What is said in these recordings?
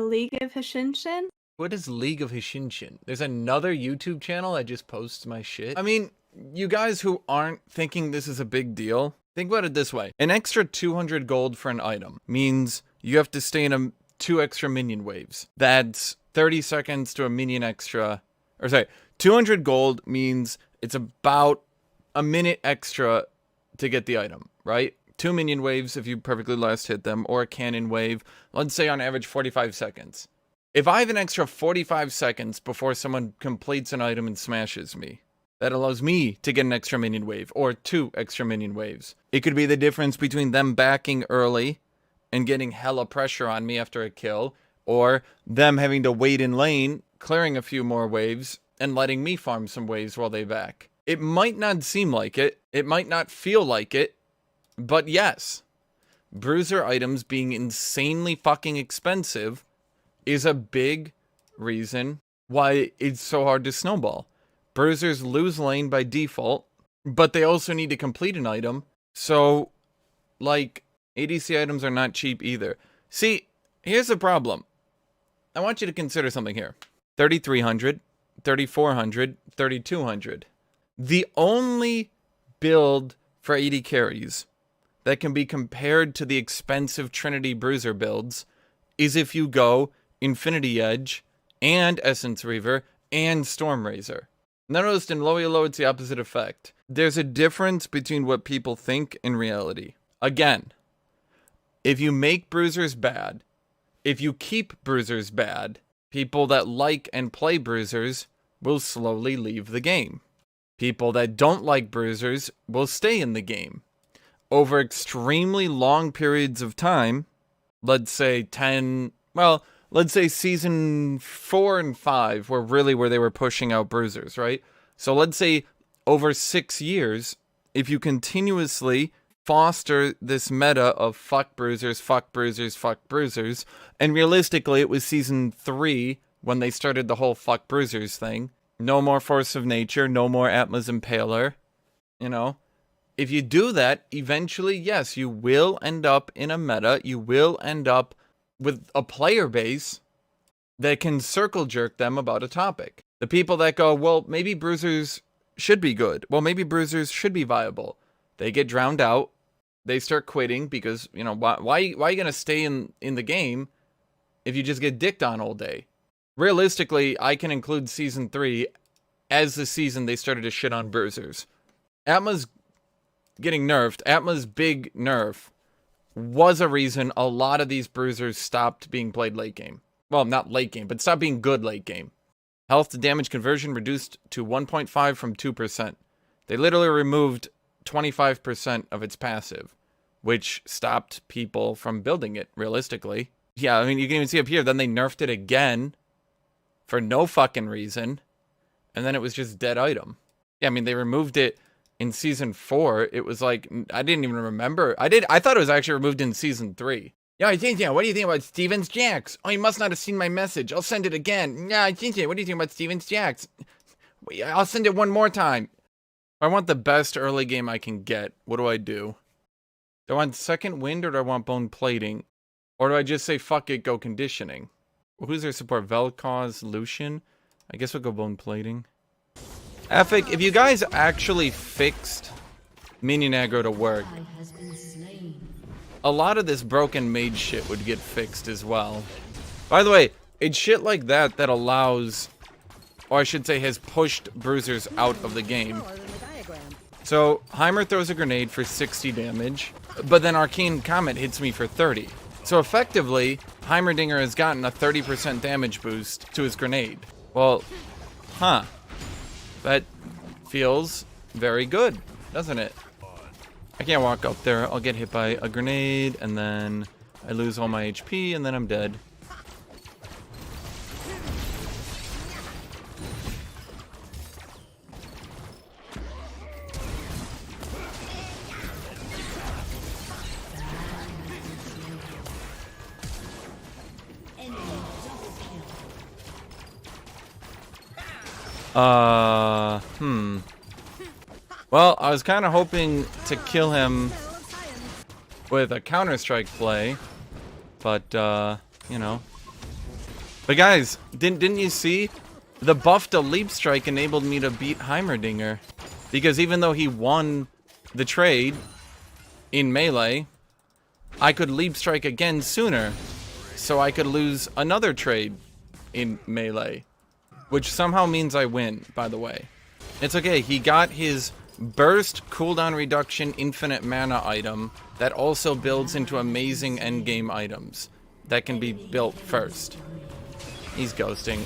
League of Hashinshin. What is League of Hashinshin? There's another YouTube channel that just posts my shit. I mean, you guys who aren't thinking this is a big deal, think about it this way. An extra 200 gold for an item means you have to stay in 2 extra minion waves. That's 30 seconds to a minion extra. Or sorry, 200 gold means it's about a minute extra to get the item, right? 2 minion waves if you perfectly last hit them, or a cannon wave, let's say on average 45 seconds. If I have an extra 45 seconds before someone completes an item and smashes me, that allows me to get an extra minion wave, or 2 extra minion waves. It could be the difference between them backing early and getting hella pressure on me after a kill, or them having to wait in lane, clearing a few more waves, and letting me farm some waves while they back. It might not seem like it, it might not feel like it, but yes, bruiser items being insanely fucking expensive is a big reason why it's so hard to snowball. Bruisers lose lane by default, but they also need to complete an item. So, like, ADC items are not cheap either. See, here's the problem. I want you to consider something here. 3,300, 3,400, 3,200. The only build for AD carries that can be compared to the expensive Trinity Bruiser builds is if you go Infinity Edge, and Essence Reaver, and Storm Razor. Noticed in low elo, it's the opposite effect. There's a difference between what people think and reality. Again, if you make bruisers bad, if you keep bruisers bad, people that like and play bruisers will slowly leave the game. People that don't like bruisers will stay in the game. Over extremely long periods of time, let's say let's say season 4 and 5 were really where they were pushing out bruisers, right? So let's say over 6 years, if you continuously foster this meta of fuck bruisers, fuck bruisers, fuck bruisers, and realistically it was season 3 when they started the whole fuck bruisers thing. No more Force of Nature, no more Atma's Impaler, you know? If you do that, eventually, yes, you will end up in a meta, you will end up with a player base that can circle jerk them about a topic. The people that go, well, maybe bruisers should be good. Well, maybe bruisers should be viable. They get drowned out. They start quitting because, you know, why are you going to stay in the game if you just get dicked on all day? Realistically, I can include season 3 as the season they started to shit on bruisers. Atma's getting nerfed. Atma's big nerf was a reason a lot of these bruisers stopped being played late game. Well, not late game, but stopped being good late game. Health to damage conversion reduced to 1.5 from 2%. They literally removed 25% of its passive, which stopped people from building it, realistically. Yeah, I mean, you can even see up here, then they nerfed it again for no fucking reason, and then it was just dead item. Yeah, I mean, they removed it in season 4, it was like, I didn't even remember. I thought it was actually removed in season 3. Yeah, what do you think about Stevens Jax? Oh, you must not have seen my message. I'll send it again. Yeah, what do you think about Stevens Jax? I'll send it one more time. If I want the best early game I can get, what do? Do I want second wind or do I want bone plating? Or do I just say, fuck it, go conditioning? Well, who's their support? Vel'Koz, Lucian? I guess we'll go bone plating. Epic, if you guys actually fixed minion aggro to work, a lot of this broken mage shit would get fixed as well. By the way, it's shit like that that allows, or I should say has pushed bruisers out of the game. So, Heimer throws a grenade for 60 damage, but then Arcane Comet hits me for 30. So effectively, Heimerdinger has gotten a 30% damage boost to his grenade. Well, huh. That feels very good, doesn't it? I can't walk up there. I'll get hit by a grenade, and then I lose all my HP, and then I'm dead. Well, I was kind of hoping to kill him with a Counter-Strike play, but, you know, But guys, didn't you see? The buff to Leap Strike enabled me to beat Heimerdinger. Because even though he won the trade in melee, I could Leap Strike again sooner. So I could lose another trade in melee. Which somehow means I win, by the way. It's okay, he got his burst cooldown reduction infinite mana item that also builds into amazing endgame items that can be built first. He's ghosting.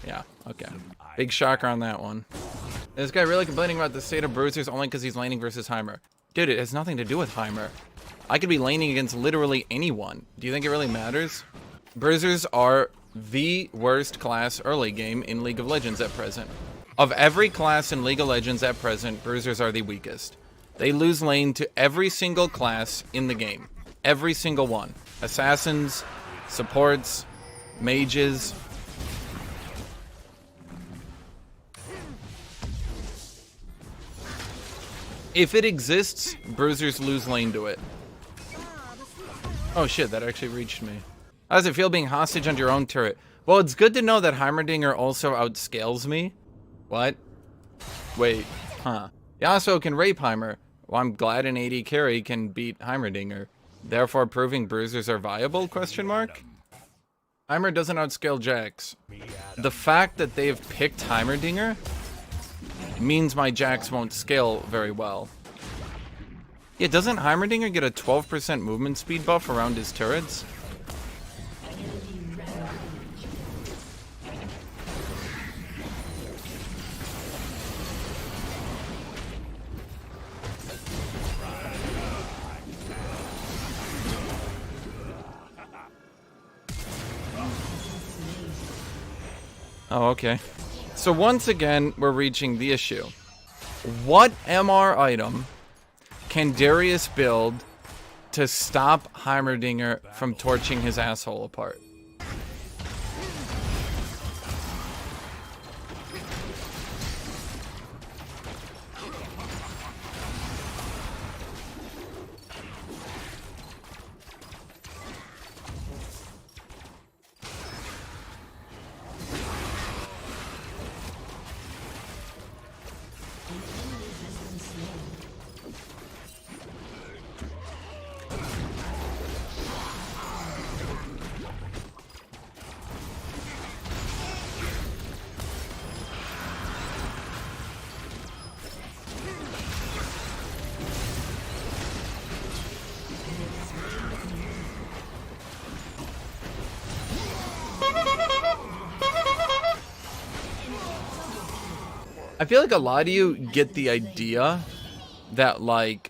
Yeah, okay. Big shocker on that one. This guy really complaining about the state of Bruisers only because he's laning versus Heimer. Dude, it has nothing to do with Heimer. I could be laning against literally anyone. Do you think it really matters? Bruisers are the worst class early game in League of Legends at present. Of every class in League of Legends at present, Bruisers are the weakest. They lose lane to every single class in the game. Every single one. Assassins, supports, mages. If it exists, Bruisers lose lane to it. Oh shit, that actually reached me. How does it feel being hostage on your own turret? Well, it's good to know that Heimerdinger also outscales me. What? Wait, huh. Yasuo can rape Heimer. Well, I'm glad an AD carry can beat Heimerdinger. Therefore proving Bruisers are viable, question mark? Heimer doesn't outscale Jax. The fact that they've picked Heimerdinger means my Jax won't scale very well. Yeah, doesn't Heimerdinger get a 12% movement speed buff around his turrets? Oh, okay. So once again, we're reaching the issue. What MR item can Darius build to stop Heimerdinger from torching his asshole apart? I feel like a lot of you get the idea that, like,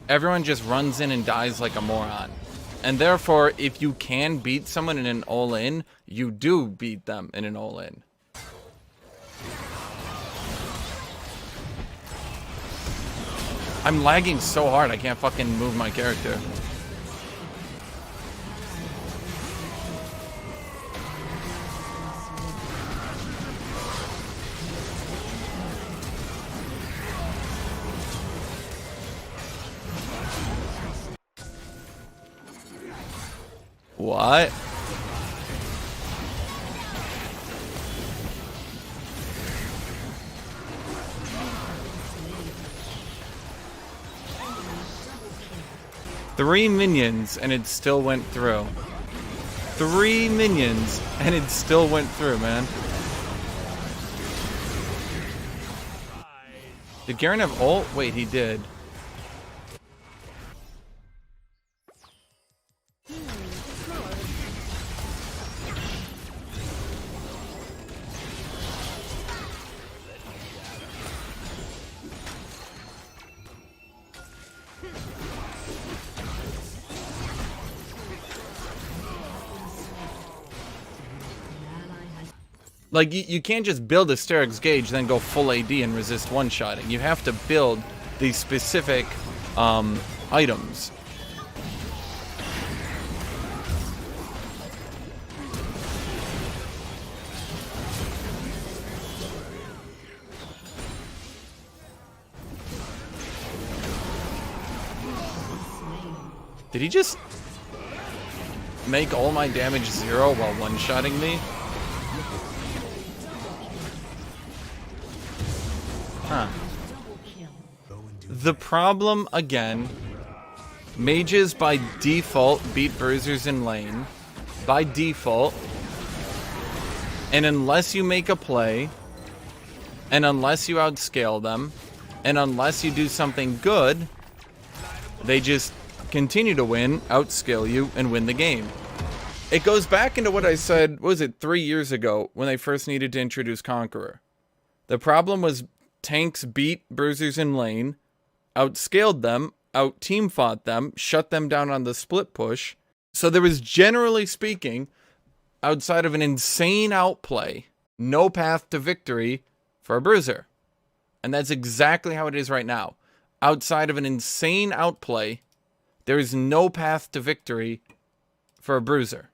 everyone just runs in and dies like a moron. And therefore, if you can beat someone in an all-in, you do beat them in an all-in. I'm lagging so hard, I can't fucking move my character. What? Three minions and it still went through. 3 minions and it still went through, man. Did Garen have ult? Wait, he did. Like, you can't just build a Sterix Gauge, then go full AD and resist one-shotting. You have to build these specific items. Did he just... make all my damage 0 while one-shotting me? Huh. The problem, again, mages by default beat bruisers in lane. By default. And unless you make a play, and unless you outscale them, and unless you do something good, they just continue to win, outscale you, and win the game. It goes back into what I said, what was it, 3 years ago, when they first needed to introduce Conqueror. The problem was tanks beat bruisers in lane, outscaled them, out-team fought them, shut them down on the split push. So there was, generally speaking, outside of an insane outplay, no path to victory for a bruiser. And that's exactly how it is right now. Outside of an insane outplay, there is no path to victory for a bruiser.